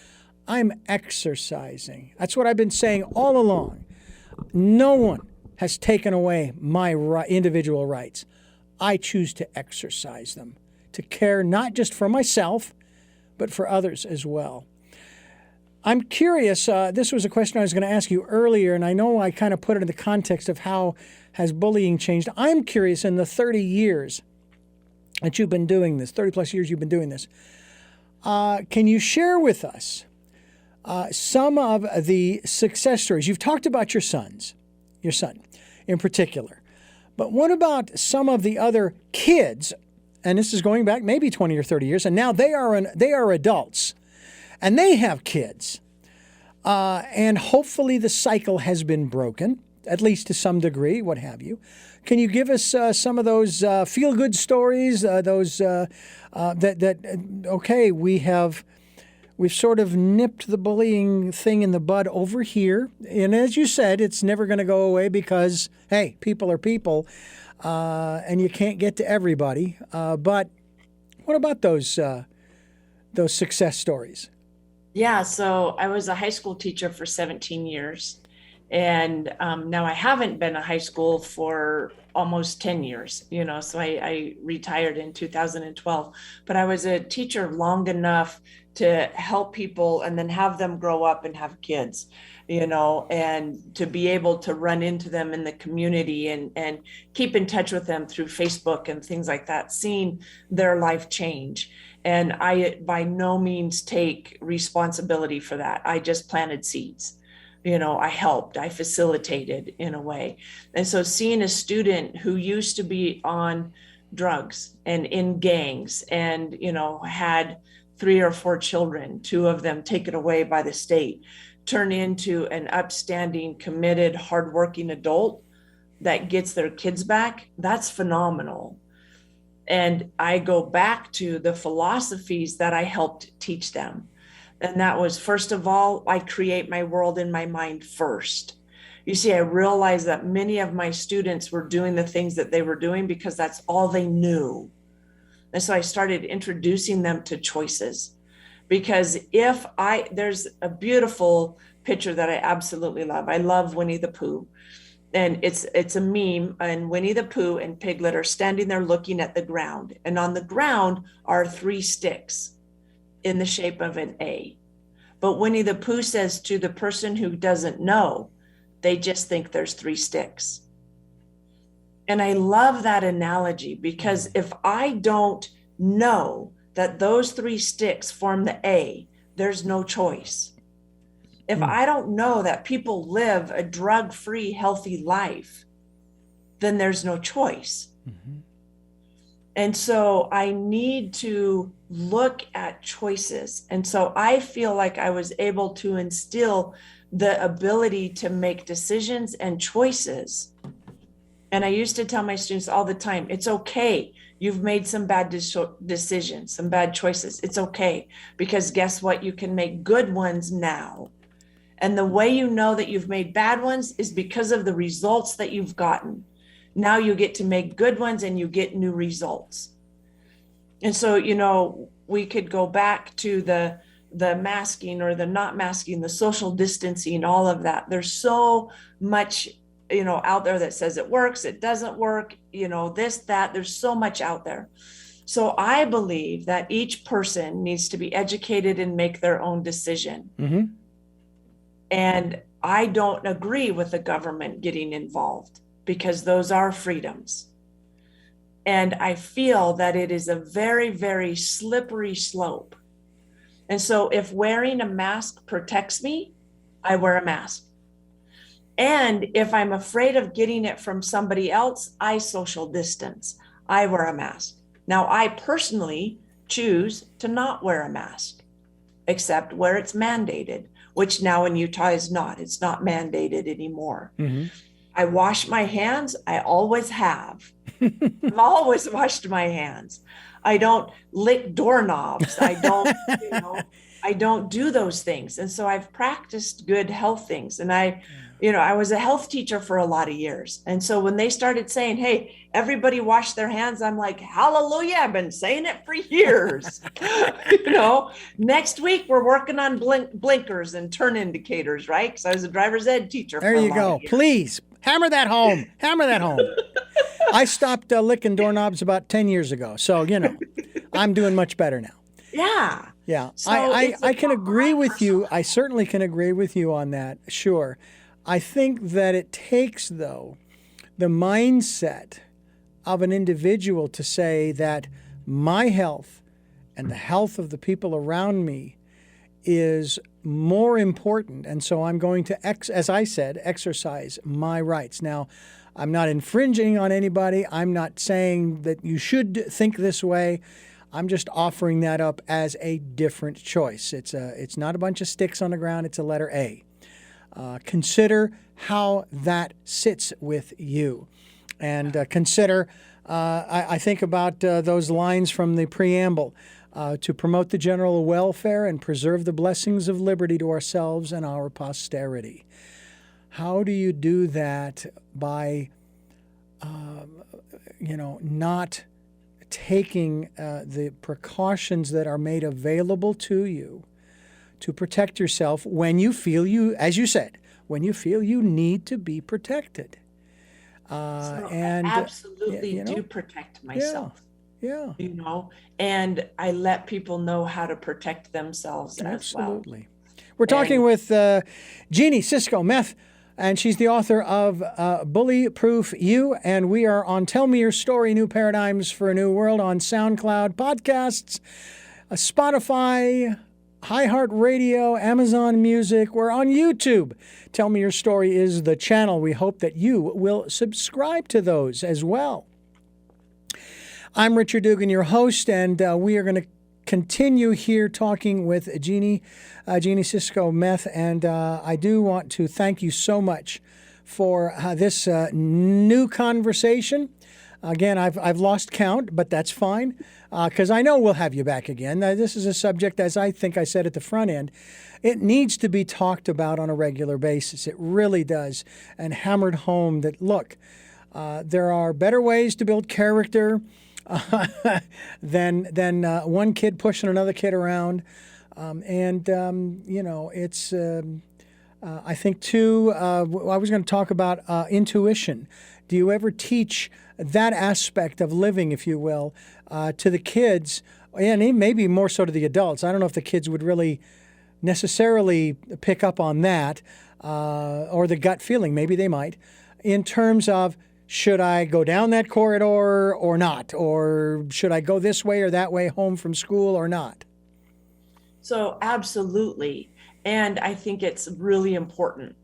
I'm exercising. That's what I've been saying all along. No one has taken away my individual rights. I choose to exercise them, to care not just for myself, but for others as well. I'm curious, this was a question I was going to ask you earlier, and I know I kind of put it in the context of how has bullying changed. I'm curious, in the 30 years that you've been doing this, 30 plus years you've been doing this, can you share with us some of the success stories? You've talked about your son in particular, but what about some of the other kids? And this is going back maybe 20 or 30 years, and now they are adults, and they have kids. And hopefully the cycle has been broken, at least to some degree, what have you. Can you give us some of those feel-good stories, we've sort of nipped the bullying thing in the bud over here. And as you said, it's never going to go away because, hey, people are people, and you can't get to everybody. But what about those success stories? Yeah, so I was a high school teacher for 17 years. And now I haven't been a high school for almost 10 years, so I retired in 2012. But I was a teacher long enough to help people and then have them grow up and have kids, and to be able to run into them in the community and keep in touch with them through Facebook and things like that, seeing their life change. And I by no means take responsibility for that. I just planted seeds. I helped, I facilitated in a way. And so seeing a student who used to be on drugs and in gangs and, had 3 or 4 children, 2 of them taken away by the state, turn into an upstanding, committed, hardworking adult that gets their kids back, that's phenomenal. And I go back to the philosophies that I helped teach them. And that was, first of all, I create my world in my mind first. You see, I realized that many of my students were doing the things that they were doing because that's all they knew. And so I started introducing them to choices. Because there's a beautiful picture that I absolutely love. I love Winnie the Pooh. And it's a meme, and Winnie the Pooh and Piglet are standing there looking at the ground. And on the ground are 3 sticks in the shape of an A. But Winnie the Pooh says to the person who doesn't know, they just think there's 3 sticks. And I love that analogy because if I don't know that those 3 sticks form the A, there's no choice. If I don't know that people live a drug-free, healthy life, then there's no choice. Mm-hmm. And so I need to look at choices. And so I feel like I was able to instill the ability to make decisions and choices. And I used to tell my students all the time, it's okay. You've made some bad decisions, some bad choices. It's okay. Because guess what? You can make good ones now. And the way you know that you've made bad ones is because of the results that you've gotten. Now you get to make good ones and you get new results. And so, we could go back to the masking or the not masking, the social distancing, all of that. There's so much, out there that says it works, it doesn't work, this, that, there's so much out there. So I believe that each person needs to be educated and make their own decision. Mm-hmm. And I don't agree with the government getting involved because those are freedoms. And I feel that it is a very, very slippery slope. And so if wearing a mask protects me, I wear a mask. And if I'm afraid of getting it from somebody else, I social distance. I wear a mask. Now, I personally choose to not wear a mask, except where it's mandated, which now in Utah is not. It's not mandated anymore. Mm-hmm. I wash my hands. I always have. I've always washed my hands. I don't lick doorknobs. I don't, I don't do those things. And so I've practiced good health things. And I was a health teacher for a lot of years. And so when they started saying, hey, everybody wash their hands, I'm like, hallelujah, I've been saying it for years. Next week we're working on blinkers and turn indicators, right? Because I was a driver's ed teacher. There you go. Please hammer that home. Hammer that home. I stopped licking doorknobs about 10 years ago. So, I'm doing much better now. Yeah. Yeah. So I can agree with you. I certainly can agree with you on that. Sure. I think that it takes, though, the mindset of an individual to say that my health and the health of the people around me is more important. And so I'm going to, as I said, exercise my rights. Now, I'm not infringing on anybody. I'm not saying that you should think this way. I'm just offering that up as a different choice. It's not a bunch of sticks on the ground. It's a letter A. Consider how that sits with you. And consider, I think about those lines from the preamble, to promote the general welfare and preserve the blessings of liberty to ourselves and our posterity. How do you do that by, not taking the precautions that are made available to you to protect yourself when you feel as you said, when you feel you need to be protected? I absolutely do protect myself. Yeah. And I let people know how to protect themselves as well. Absolutely. We're talking with Jeanie, Cisco, Meth, and she's the author of Bully Proof You, and we are on Tell Me Your Story, New Paradigms for a New World on SoundCloud, podcasts, Spotify, iHeartRadio, Amazon Music. We're on YouTube. Tell Me Your Story is the channel. We hope that you will subscribe to those as well. I'm Richard Dugan, your host, and we are going to continue here talking with Jeanie, Cisco, Meth, and I do want to thank you so much for this new conversation. Again, I've lost count, but that's fine, because I know we'll have you back again. This is a subject, as I think I said at the front end, it needs to be talked about on a regular basis. It really does, and hammered home that, look, there are better ways to build character than one kid pushing another kid around. It's, I think, too, I was going to talk about intuition. Do you ever teach that aspect of living, if you will, to the kids, and maybe more so to the adults? I don't know if the kids would really necessarily pick up on that, or the gut feeling. Maybe they might, in terms of, should I go down that corridor or not? Or should I go this way or that way home from school or not? So absolutely. And I think it's really important.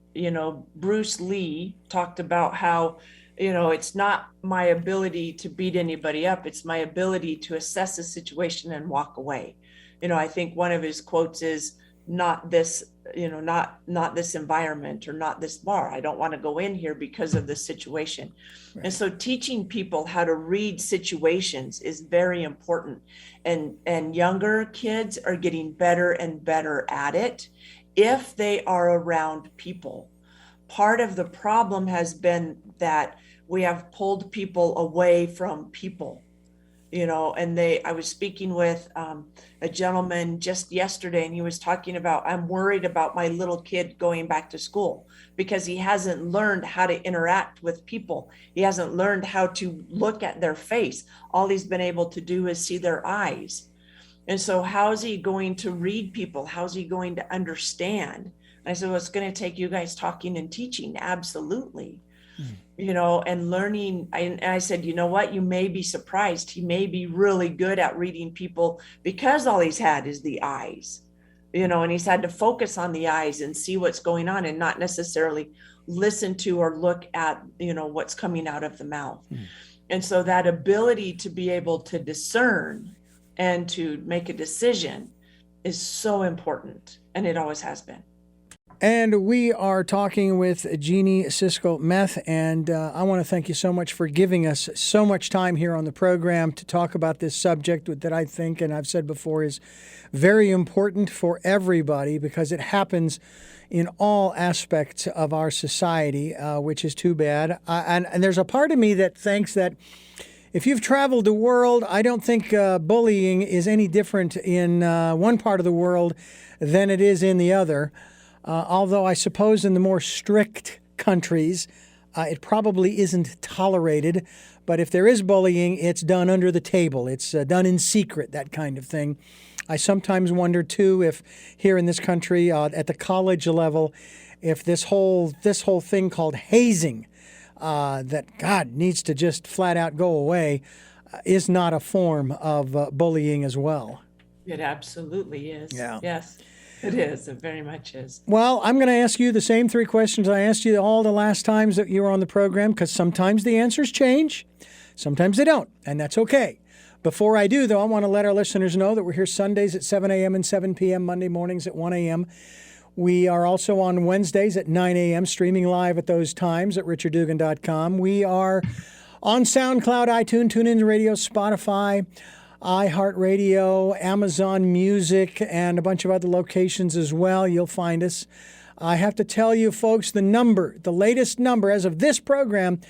Bruce Lee talked about how, it's not my ability to beat anybody up. It's my ability to assess a situation and walk away. I think one of his quotes is, not this, not this environment or not this bar. I don't want to go in here because of the situation. Right. And so teaching people how to read situations is very important. And younger kids are getting better and better at it if they are around people. Part of the problem has been that we have pulled people away from people. And I was speaking with a gentleman just yesterday, and he was talking about, I'm worried about my little kid going back to school because he hasn't learned how to interact with people. He hasn't learned how to look at their face. All he's been able to do is see their eyes. And so how's he going to read people? How's he going to understand? And I said, well, it's going to take you guys talking and teaching. Absolutely. And learning. And I said, you know what? You may be surprised. He may be really good at reading people because all he's had is the eyes, and he's had to focus on the eyes and see what's going on and not necessarily listen to or look at, what's coming out of the mouth. And so that ability to be able to discern and to make a decision is so important. And it always has been. And we are talking with Jeanie, Cisco, Meth, and I want to thank you so much for giving us so much time here on the program to talk about this subject that I think, and I've said before, is very important for everybody because it happens in all aspects of our society, which is too bad. And there's a part of me that thinks that if you've traveled the world, I don't think bullying is any different in one part of the world than it is in the other. Although I suppose in the more strict countries, it probably isn't tolerated. But if there is bullying, it's done under the table. It's done in secret, that kind of thing. I sometimes wonder, too, if here in this country, at the college level, if this whole thing called hazing, that, God, needs to just flat out go away, is not a form of bullying as well. It absolutely is. Yeah. Yes. It is. It very much is. Well, I'm going to ask you the same three questions I asked you all the last times that you were on the program, because sometimes the answers change, sometimes they don't, and that's okay. Before I do, though, I want to let our listeners know that we're here Sundays at 7 a.m. and 7 p.m., Monday mornings at 1 a.m. We are also on Wednesdays at 9 a.m., streaming live at those times at richarddugan.com. We are on SoundCloud, iTunes, TuneIn Radio, Spotify, iHeartRadio, Amazon Music, and a bunch of other locations as well. You'll find us. I have to tell you, folks, the latest number as of this program,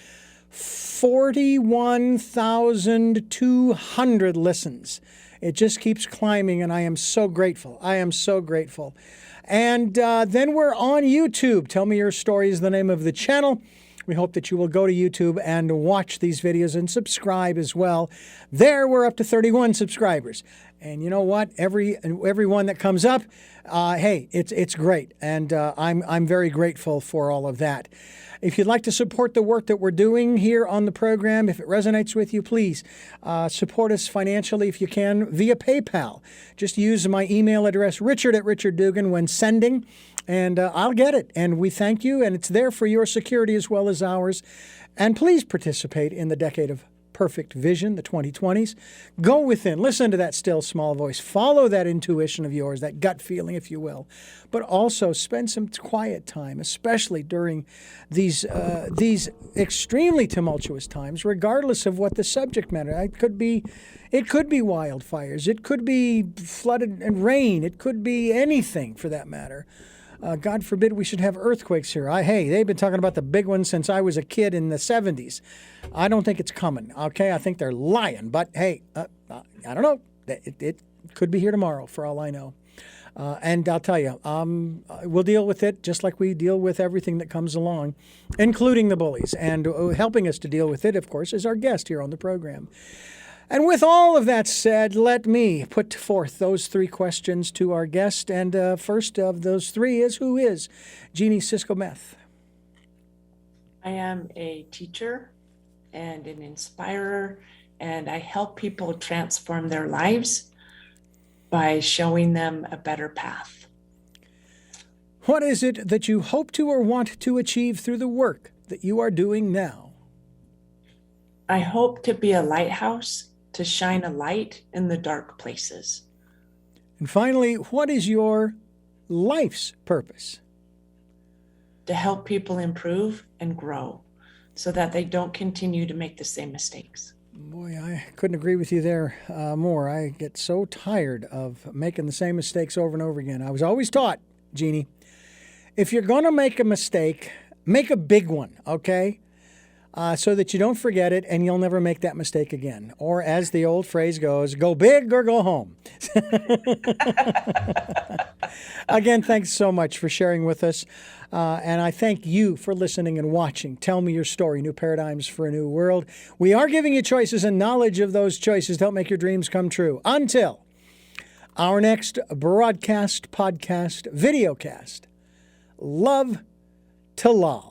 41,200 listens. It just keeps climbing, and I am so grateful. I am so grateful. And then we're on YouTube. Tell Me Your Story is the name of the channel. We hope that you will go to YouTube and watch these videos and subscribe as well. There, we're up to 31 subscribers. And you know what? Every one that comes up, hey, it's great. And I'm very grateful for all of that. If you'd like to support the work that we're doing here on the program, if it resonates with you, please support us financially if you can via PayPal. Just use my email address, richard@richarddugan, when sending, and I'll get it. And we thank you, and it's there for your security as well as ours. And please participate in the Decade of Perfect Vision, the 2020s. Go within, listen to that still small voice, follow that intuition of yours, that gut feeling, if you will, but also spend some quiet time, especially during these extremely tumultuous times, regardless of what the subject matter. It could be wildfires, it could be flooded and rain, it could be anything for that matter. God forbid we should have earthquakes here. Hey, they've been talking about the big ones since I was a kid in the 70s. I don't think it's coming, okay? I think they're lying. But, hey, I don't know. It could be here tomorrow, for all I know. And I'll tell you, we'll deal with it just like we deal with everything that comes along, including the bullies. And helping us to deal with it, of course, is our guest here on the program. And with all of that said, let me put forth those three questions to our guest. And first of those three is, who is Jeanie Cisco Meth? I am a teacher and an inspirer, and I help people transform their lives by showing them a better path. What is it that you hope to or want to achieve through the work that you are doing now? I hope to be a lighthouse, to shine a light in the dark places. And finally, what is your life's purpose? To help people improve and grow so that they don't continue to make the same mistakes. Boy, I couldn't agree with you there more. I get so tired of making the same mistakes over and over again. I was always taught, Jeanie, if you're going to make a mistake, make a big one, okay? so that you don't forget it and you'll never make that mistake again. Or as the old phrase goes, go big or go home. Again, thanks so much for sharing with us. And I thank you for listening and watching. Tell me your story, New Paradigms for a New World. We are giving you choices, and knowledge of those choices help make your dreams come true. Until our next broadcast, podcast, videocast, love to lol.